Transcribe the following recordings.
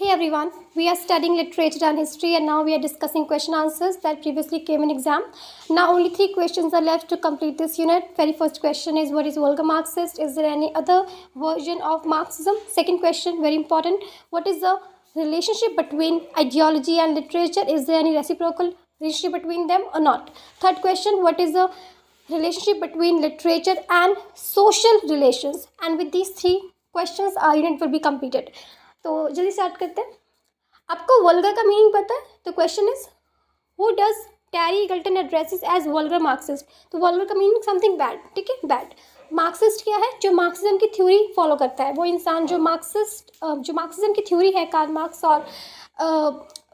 Hey everyone, we are studying literature and history and now we are discussing question answers that previously came in exam. Now only 3 questions are left to complete this unit. Very first question is, what is vulgar Marxist? Is there any other version of Marxism? Second question, very important, what is the relationship between ideology and literature? Is there any reciprocal relationship between them or not? Third question, what is the relationship between literature and social relations? And with these 3 questions our unit will be completed. तो जल्दी start करते हैं. आपको vulgar का meaning पता है? तो question is, who does Terry Eagleton addresses as vulgar Marxist? तो वल्गर का मीनिंग समथिंग बैड. ठीक है, बैड. मार्क्सिस्ट क्या है? जो मार्क्सिज्म की थ्योरी फॉलो करता है, वो इंसान जो मार्क्सिज्म की थ्योरी है, कार्ल मार्क्स और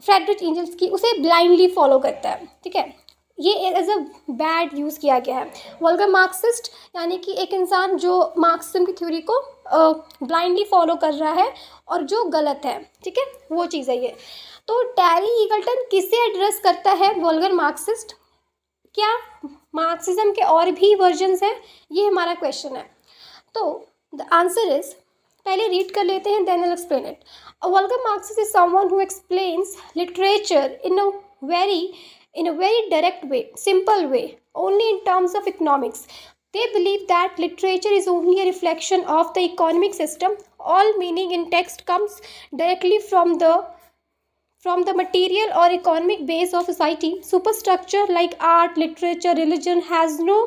फ्रेडरिक एंजल्स की, उसे ब्लाइंडली फॉलो करता है. ठीक है, ये एज अ बैड यूज़ किया गया है. वल्गर मार्क्सिस्ट यानी कि एक इंसान जो मार्क्सिज्म की थ्योरी को ब्लाइंडली फॉलो कर रहा है और जो गलत है. ठीक है, वो चीज़ है ये. तो टैरी ईगल्टन किसे एड्रेस करता है वल्गर मार्क्सिस्ट? क्या मार्क्सिज्म के और भी वर्जन्स हैं? ये हमारा क्वेश्चन है. तो द आंसर इज, पहले रीड कर लेते हैं, then I will explain it. A vulgar Marxist is someone who explains literature in a very direct way, simple way, only in terms of economics. They believe that literature is only a reflection of the economic system. All meaning in text comes directly from the material or economic base of society. Superstructure like art, literature, religion has no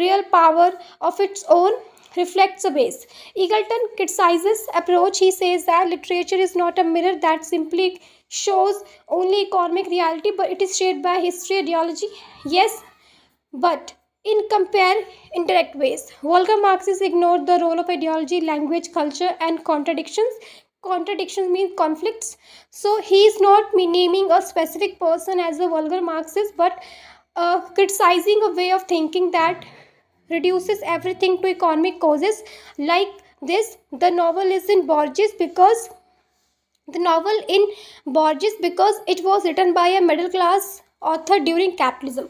real power of its own, reflects a base. Eagleton criticizes approach. He says that literature is not a mirror that simply shows only economic reality, but it is shaped by history, ideology. Yes, but in compare indirect ways. Vulgar Marxists ignore the role of ideology, language, culture, and contradictions. Contradictions mean conflicts. So he is not naming a specific person as a vulgar Marxist, but criticizing a way of thinking that reduces everything to economic causes. Like this, the novel in Borges because it was written by a middle class author during capitalism.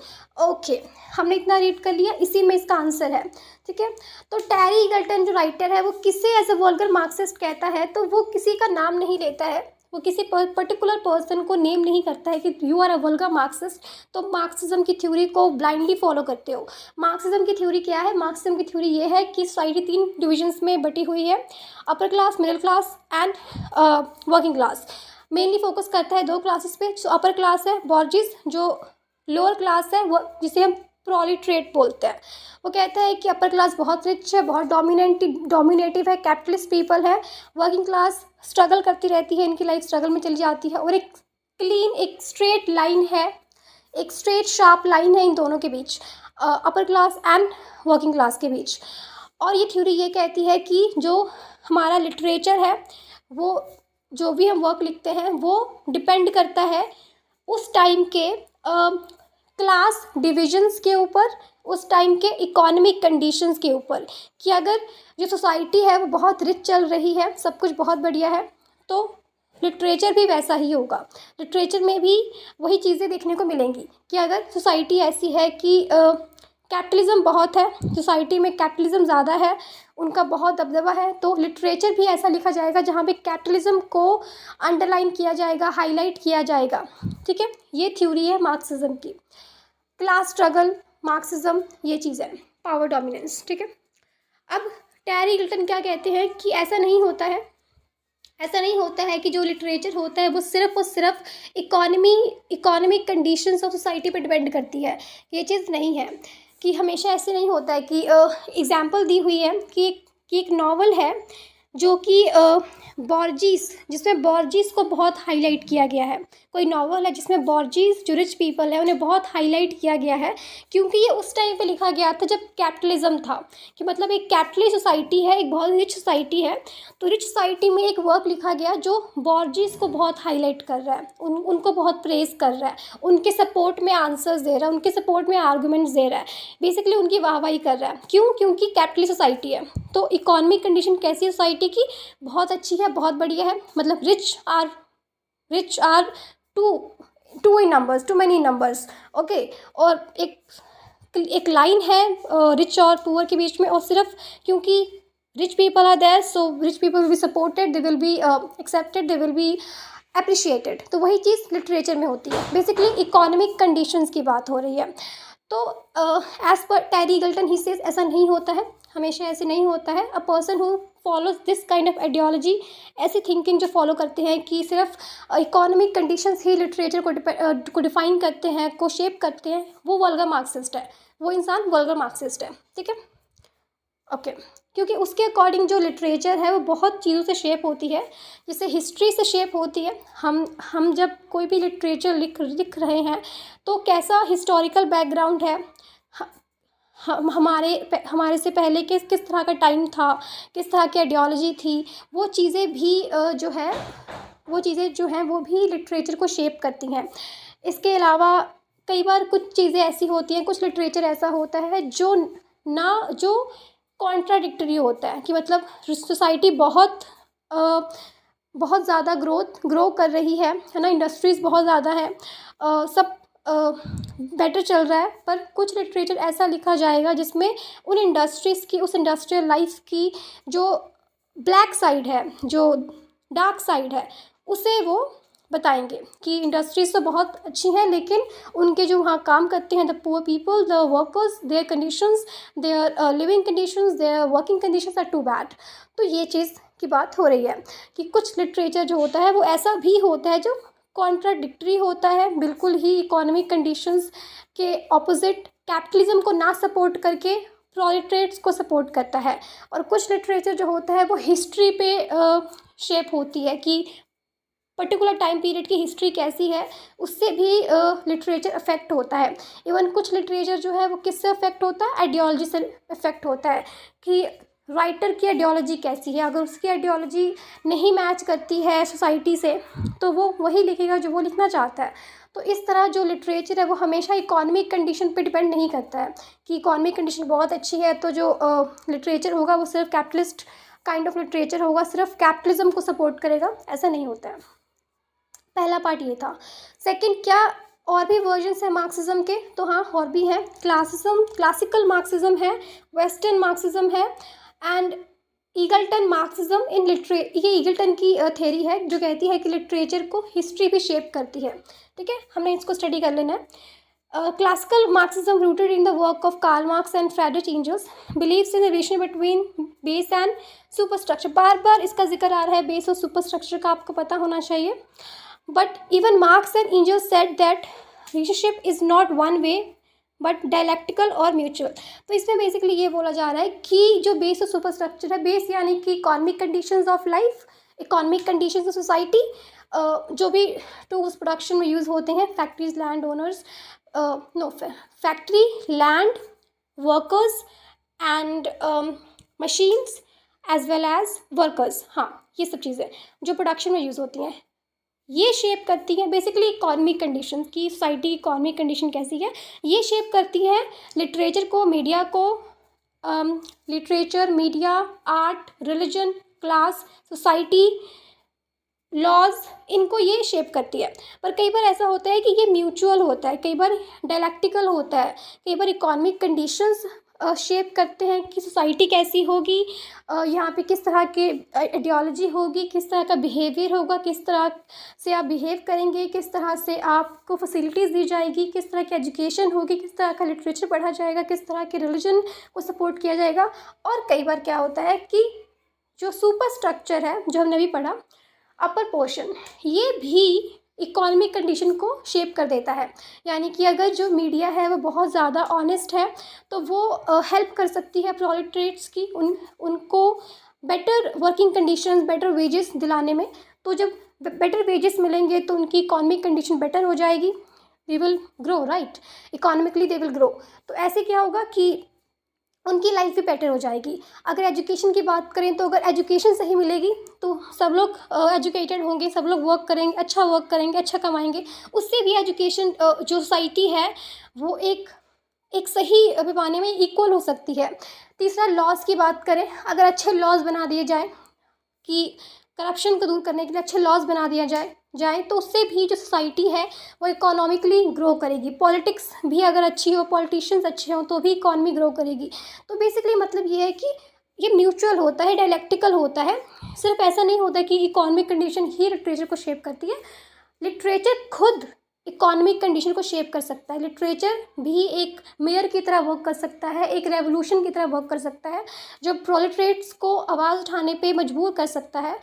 Okay, हमने इतना read कर लिया, इसी में इसका answer है. ठीक है, तो टैरी ईगल्टन जो राइटर है वो किसे एज अ वल्गर मार्क्सिस्ट कहता है? तो वो किसी का नाम नहीं लेता है, वो किसी पर्टिकुलर पर्सन को नेम नहीं करता है कि you are a vulgar Marxist, तो मार्क्सिज्म की थ्योरी को ब्लाइंडली फॉलो करते हो. मार्क्सिज्म की थ्योरी क्या है? मार्क्सिज्म की थ्योरी ये है कि सोसाइटी 3 डिविजन्स में बटी हुई है, upper class, middle class and working class. Mainly focus करता है 2 क्लासेस पे. जो अपर क्लास है बॉर्जिस, जो लोअर क्लास है वो जिसे हम प्रोलिटरेट बोलते हैं, वो कहता है कि अपर क्लास बहुत रिच है, बहुत डोमिनेटिव है, कैपिटलिस्ट पीपल है. वर्किंग क्लास स्ट्रगल करती रहती है, इनकी लाइफ स्ट्रगल में चली जाती है, और एक क्लीन, एक स्ट्रेट लाइन है, एक स्ट्रेट शार्प लाइन है इन दोनों के बीच, upper class and working class के बीच. और ये थ्योरी ये कहती है कि जो हमारा लिटरेचर है, वो जो भी हम वर्क लिखते हैं वो डिपेंड करता है उस टाइम के क्लास डिविजन्स के ऊपर, उस टाइम के इकोनॉमिक कंडीशंस के ऊपर, कि अगर जो सोसाइटी है वो बहुत रिच चल रही है, सब कुछ बहुत बढ़िया है, तो लिटरेचर भी वैसा ही होगा. लिटरेचर में भी वही चीज़ें देखने को मिलेंगी कि अगर सोसाइटी ऐसी है कि कैपिटलिज्म बहुत है, सोसाइटी में कैपिटलिज्म ज़्यादा है, उनका बहुत दबदबा है, तो लिटरेचर भी ऐसा लिखा जाएगा जहाँ पे कैपिटलिज्म को अंडरलाइन किया जाएगा, हाईलाइट किया जाएगा. ठीक है, ये थ्योरी है मार्क्सिज्म की. क्लास स्ट्रगल, मार्क्सिज्म, ये चीज़ है, पावर डोमिनेंस. ठीक है, अब टैरी ईगल्टन क्या कहते हैं कि ऐसा नहीं होता है कि जो लिटरेचर होता है वो सिर्फ और सिर्फ इकोनॉमिक कंडीशंस ऑफ सोसाइटी पे डिपेंड करती है. ये चीज़ नहीं है कि हमेशा ऐसे नहीं होता है. कि एग्जाम्पल दी हुई है कि एक नॉवल है जो कि बॉर्जिस, जिसमें बॉर्जिस को बहुत हाईलाइट किया गया है. कोई नॉवल है जिसमें बॉर्जिस, जो रिच पीपल है, उन्हें बहुत हाईलाइट किया गया है, क्योंकि ये उस टाइम पे लिखा गया था जब कैपिटलिज्म था, कि मतलब एक कैपिटलिस्ट सोसाइटी है, एक बहुत रिच सोसाइटी है, तो रिच सोसाइटी में एक वर्क लिखा गया जो बॉर्जिस को बहुत हाईलाइट कर रहा है, उनको बहुत प्रेज कर रहा है, उनके सपोर्ट में आंसर्स दे रहा है, उनके सपोर्ट में आर्गूमेंट्स दे रहा है, बेसिकली उनकी वाहवाही कर रहा है. क्यों? क्योंकि कैपिटलिस्ट सोसाइटी है. तो इकोनॉमिक कंडीशन कैसी है सोसाइटी की? बहुत अच्छी है, बहुत बढ़िया है, मतलब rich are too in numbers, too many numbers. Okay, और एक लाइन है रिच और पुअर के बीच में, और सिर्फ क्योंकि rich people are there, so rich people will be supported, they will be accepted, they will be appreciated. तो वही चीज़ लिटरेचर में होती है. बेसिकली इकोनॉमिक कंडीशंस की बात हो रही है. तो as per टैरी Eagleton he says ऐसा नहीं होता है, हमेशा ऐसे नहीं होता है. A person who follows this kind of ideology, ऐसी थिंकिंग जो फॉलो करते हैं कि सिर्फ इकोनॉमिक कंडीशंस ही लिटरेचर को डिफाइन करते हैं, को शेप करते हैं, वो वल्गर मार्क्सिस्ट है. वो इंसान वल्गर मार्क्सिस्ट है. ठीक है, ओके. क्योंकि उसके अकॉर्डिंग जो लिटरेचर है वो बहुत चीज़ों से शेप होती है, जैसे हिस्ट्री से शेप होती है. हम जब कोई भी लिटरेचर लिख रहे हैं तो कैसा हिस्टोरिकल बैकग्राउंड है, हमारे से पहले किस तरह का टाइम था, किस तरह की आइडियोलॉजी थी, वो चीज़ें जो हैं वो भी लिटरेचर को शेप करती हैं. इसके अलावा कई बार कुछ चीज़ें ऐसी होती हैं, कुछ लिटरेचर ऐसा होता है जो कॉन्ट्राडिक्टरी होता है, कि मतलब सोसाइटी बहुत ज़्यादा ग्रो कर रही है ना, इंडस्ट्रीज़ बहुत ज़्यादा है, सब बेटर चल रहा है, पर कुछ लिटरेचर ऐसा लिखा जाएगा जिसमें उन इंडस्ट्रीज़ की, उस इंडस्ट्रियल लाइफ की जो ब्लैक साइड है, जो डार्क साइड है, उसे वो बताएंगे कि इंडस्ट्रीज़ तो बहुत अच्छी हैं, लेकिन उनके जो वहाँ काम करते हैं, the poor people, the workers, their conditions, their living conditions, their working conditions are too bad. तो ये चीज़ की बात हो रही है कि कुछ लिटरेचर जो होता है वो ऐसा भी होता है जो कॉन्ट्राडिक्टरी होता है, बिल्कुल ही इकोनॉमिक कंडीशंस के ऑपोजिट, कैपिटलिज्म को ना सपोर्ट करके प्रोलेटरिएट्स को सपोर्ट करता है. और कुछ लिटरेचर जो होता है वो हिस्ट्री पे शेप होती है कि पर्टिकुलर टाइम पीरियड की हिस्ट्री कैसी है, उससे भी लिटरेचर अफेक्ट होता है. इवन कुछ लिटरेचर जो है वो किससे अफेक्ट होता है, आइडियोलॉजी से अफेक्ट होता है कि राइटर की आइडियोलॉजी कैसी है. अगर उसकी आइडियोलॉजी नहीं मैच करती है सोसाइटी से तो वो वही लिखेगा जो वो लिखना चाहता है. तो इस तरह जो लिटरेचर है वो हमेशा इकोनॉमिक कंडीशन पे डिपेंड नहीं करता है कि इकोनॉमिक कंडीशन बहुत अच्छी है तो जो लिटरेचर होगा वो सिर्फ कैपिटलिस्ट काइंड ऑफ लिटरेचर होगा, सिर्फ कैपिटलिज्म को सपोर्ट करेगा, ऐसा नहीं होता है. पहला पार्ट ये था. सेकंड, क्या और भी वर्जन्स हैं मार्क्सिज्म के? तो हाँ, और भी हैं. क्लासिकल मार्क्सिज्म है, वेस्टर्न मार्क्सिज्म है, एंड ईगल्टन मार्क्सिज्म इन ये ईगल्टन की थ्योरी है जो कहती है कि लिटरेचर को हिस्ट्री भी शेप करती है. ठीक है, हमने इसको स्टडी कर लेना है. Classical Marxism rooted in the work of Karl Marx and Friedrich Engels believes in the relation between base and superstructure. बार बार इसका जिक्र आ रहा है बेस और सुपरस्ट्रक्चर का, आपको पता होना चाहिए. But even Marx and Engels said that relationship is not one way but dialectical और mutual. तो इसमें बेसिकली ये बोला जा रहा है कि जो बेस और सुपरस्ट्रक्चर है, बेस यानी कि economic conditions of life, economic conditions of society, जो भी टूल्स प्रोडक्शन में यूज़ होते हैं, factories, land owners, factory, land, workers and machines as well as workers. हाँ, ये सब चीज़ें जो प्रोडक्शन में यूज़ होती हैं ये शेप करती है बेसिकली इकोनॉमिक कंडीशन की. सोसाइटी की इकोनॉमिक कंडीशन कैसी है ये शेप करती है लिटरेचर को, मीडिया को. Literature, media, art, religion, class, society, laws, इनको ये शेप करती है. पर कई बार ऐसा होता है कि ये म्यूचुअल होता है, कई बार डायलेक्टिकल होता है. कई बार इकोनॉमिक कंडीशंस शेप करते हैं कि सोसाइटी कैसी होगी, यहाँ पे किस तरह के आइडियोलॉजी होगी, किस तरह का बिहेवियर होगा, किस तरह से आप बिहेव करेंगे, किस तरह से आपको फैसिलिटीज़ दी जाएगी, किस तरह की एजुकेशन होगी, किस तरह का लिटरेचर पढ़ा जाएगा, किस तरह के रिलीजन को सपोर्ट किया जाएगा. और कई बार क्या होता है कि जो सुपर स्ट्रक्चर है जो हमने अभी पढ़ा, अपर पोर्शन, ये भी इकोनॉमिक कंडीशन को शेप कर देता है. यानी कि अगर जो मीडिया है वो बहुत ज़्यादा ऑनेस्ट है तो वो हेल्प कर सकती है प्रोलेटरिएट्स की, उनको better working conditions, better wages दिलाने में. तो जब बेटर वेजेस मिलेंगे तो उनकी इकोनॉमिक कंडीशन बेटर हो जाएगी, we will grow, right, economically they will grow. तो ऐसे क्या होगा कि उनकी लाइफ भी बेटर हो जाएगी. अगर एजुकेशन की बात करें तो अगर एजुकेशन सही मिलेगी तो सब लोग एजुकेटेड होंगे, सब लोग वर्क करेंगे, अच्छा वर्क करेंगे, अच्छा कमाएंगे. उससे भी एजुकेशन जो सोसाइटी है वो एक सही पैमाने में इक्वल हो सकती है. तीसरा, लॉज की बात करें, अगर अच्छे लॉज बना दिए जाए कि करप्शन को दूर करने के लिए अच्छे लॉज बना दिया जाए तो उससे भी जो सोसाइटी है वो इकोनॉमिकली ग्रो करेगी. पॉलिटिक्स भी अगर अच्छी हो, पॉलिटिशियंस अच्छे हों तो भी इकॉनमी ग्रो करेगी. तो बेसिकली मतलब ये है कि ये म्यूचुअल होता है, डायलेक्टिकल होता है। सिर्फ ऐसा नहीं होता कि इकोनॉमिक कंडीशन ही लिटरेचर को शेप करती है, लिटरेचर खुद इकोनॉमिक कंडीशन को शेप कर सकता है। लिटरेचर भी एक मेयर की तरह वर्क कर सकता है, एक रेवोल्यूशन की तरह वर्क कर सकता है, जो प्रोलेटरेट्स को आवाज़ उठाने पे मजबूर कर सकता है,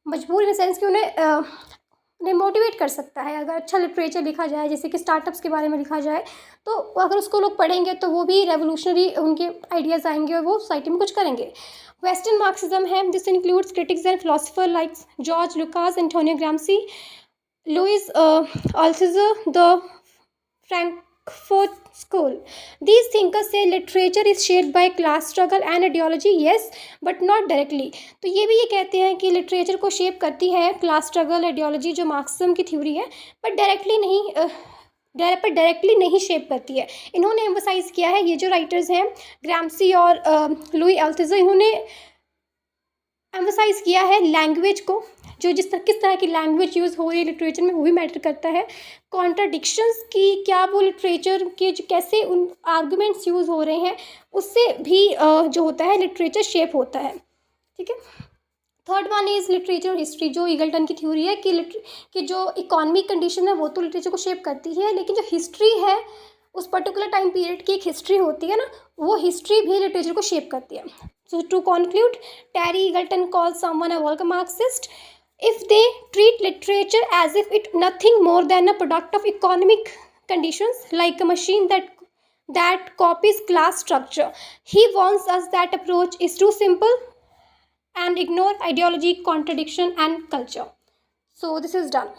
मजबूर इन द सेंस कि उन्हें मोटिवेट कर सकता है। अगर अच्छा लिटरेचर लिखा जाए, जैसे कि स्टार्टअप्स के बारे में लिखा जाए, तो अगर उसको लोग पढ़ेंगे तो वो भी रेवोल्यूशनरी उनके आइडियाज़ आएंगे और वो सोसाइटी में कुछ करेंगे। वेस्टर्न मार्क्सिज्म है, this includes critics and philosopher like George Lucas, Antonio Gramsci, Louis Althusser, the Frankfurt School. These thinkers say literature is shaped by class struggle and ideology, yes, but not directly. तो ये भी ये कहते हैं कि literature को shape करती है क्लास स्ट्रगल, आइडियोलॉजी, जो मार्क्सिज्म की थ्योरी है, पर डायरेक्टली नहीं शेप करती है। इन्होंने एम्फसाइज़ किया है, ये जो राइटर्स हैं ग्राम्सी और लुई अल्थुसर, इन्होंने एम्फसाइज़ किया है लैंग्वेज को, जो किस तरह की लैंग्वेज यूज़ हो रही है लिटरेचर में, वो भी मैटर करता है। कॉन्ट्राडिक्शंस की, क्या वो लिटरेचर के जो कैसे उन आर्गूमेंट्स यूज़ हो रहे हैं, उससे भी जो होता है लिटरेचर शेप होता है। ठीक है। Third one is literature history, जो ईगल्टन की थ्योरी है कि जो इकोनॉमिक कंडीशन है वो तो लिटरेचर को शेप करती है, लेकिन जो हिस्ट्री है उस पर्टिकुलर टाइम पीरियड की एक हिस्ट्री होती है ना, वो हिस्ट्री भी लिटरेचर को शेप करती है। So to conclude, Terry Eagleton calls someone a work Marxist if they treat literature as if it nothing more than a product of economic conditions, like a machine that copies class structure. He warns us that approach is too simple and ignore ideology, contradiction and culture. So this is done.